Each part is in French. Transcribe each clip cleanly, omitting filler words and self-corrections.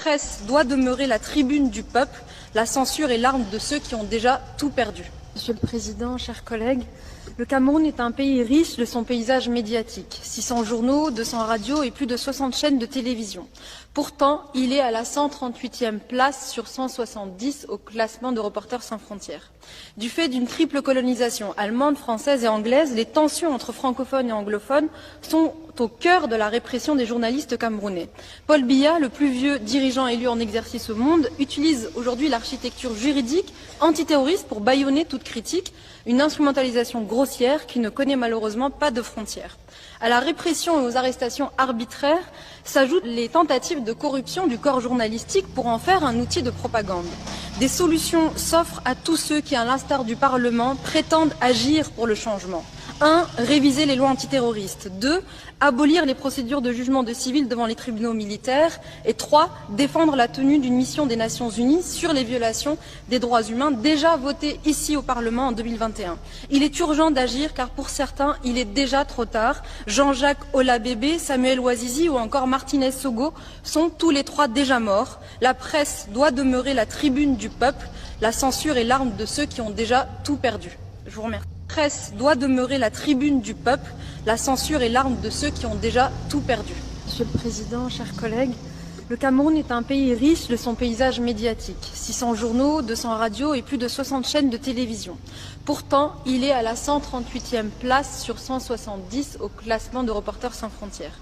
presse doit demeurer la tribune du peuple. La censure est l'arme de ceux qui ont déjà tout perdu. Monsieur le Président, chers collègues, le Cameroun est un pays riche de son paysage médiatique. 600 journaux, 200 radios et plus de 60 chaînes de télévision. Pourtant, il est à la 138e place sur 170 au classement de Reporters sans frontières. Du fait d'une triple colonisation allemande, française et anglaise, les tensions entre francophones et anglophones sont au cœur de la répression des journalistes camerounais. Paul Biya, le plus vieux dirigeant élu en exercice au monde, utilise aujourd'hui l'architecture juridique antiterroriste pour bâillonner toute critique, une instrumentalisation grossière qui ne connaît malheureusement pas de frontières. À la répression et aux arrestations arbitraires s'ajoutent les tentatives de corruption du corps journalistique pour en faire un outil de propagande. Des solutions s'offrent à tous ceux qui, à l'instar du Parlement, prétendent agir pour le changement. 1. Réviser les lois antiterroristes. 2. Abolir les procédures de jugement de civils devant les tribunaux militaires. Et 3. Défendre la tenue d'une mission des Nations Unies sur les violations des droits humains déjà votée ici au Parlement en 2021. Il est urgent d'agir car pour certains, il est déjà trop tard. Jean-Jacques Olabébé, Samuel Ouazizi ou encore Martinez Sogo sont tous les trois déjà morts. La presse doit demeurer la tribune du peuple. La censure est l'arme de ceux qui ont déjà tout perdu. Je vous remercie. La presse doit demeurer la tribune du peuple. La censure est l'arme de ceux qui ont déjà tout perdu. Monsieur le Président, chers collègues, le Cameroun est un pays riche de son paysage médiatique. 600 journaux, 200 radios et plus de 60 chaînes de télévision. Pourtant, il est à la 138e place sur 170 au classement de Reporters sans frontières.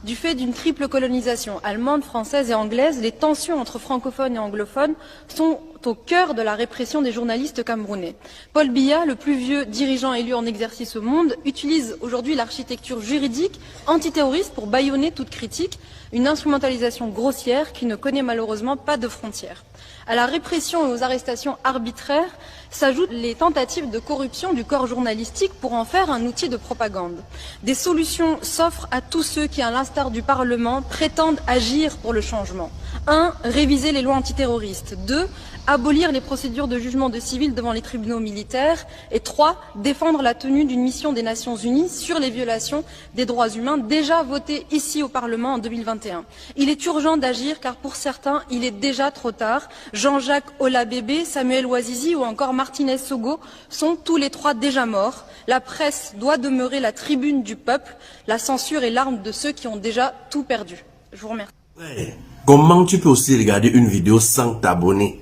Du fait d'une triple colonisation allemande, française et anglaise, les tensions entre francophones et anglophones sont au cœur de la répression des journalistes camerounais. Paul Biya, le plus vieux dirigeant élu en exercice au monde, utilise aujourd'hui l'architecture juridique antiterroriste pour bâillonner toute critique, une instrumentalisation grossière qui ne connaît malheureusement pas de frontières. À la répression et aux arrestations arbitraires s'ajoutent les tentatives de corruption du corps journalistique pour en faire un outil de propagande. Des solutions s'offrent à tous ceux qui, à l'instar du Parlement, prétendent agir pour le changement. 1. Réviser les lois antiterroristes. 2. Abolir les procédures de jugement de civils devant les tribunaux militaires. Et 3. Défendre la tenue d'une mission des Nations Unies sur les violations des droits humains déjà votée ici au Parlement en 2021. Il est urgent d'agir car pour certains, il est déjà trop tard. Jean-Jacques Olabébé, Samuel Ouazizi ou encore Martinez Sogo sont tous les trois déjà morts. La presse doit demeurer la tribune du peuple. La censure est l'arme de ceux qui ont déjà tout perdu. Je vous remercie. Ouais. Comment tu peux aussi regarder une vidéo sans t'abonner?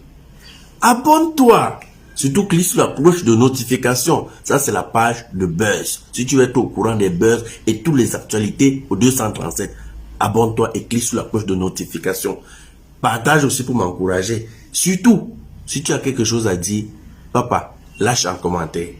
Abonne-toi! Surtout clique sur la cloche de notification. Ça, c'est la page de Buzz. Si tu veux être au courant des buzz et toutes les actualités au 237, abonne-toi et clique sur la cloche de notification. Partage aussi pour m'encourager. Surtout, si tu as quelque chose à dire, papa, lâche un commentaire.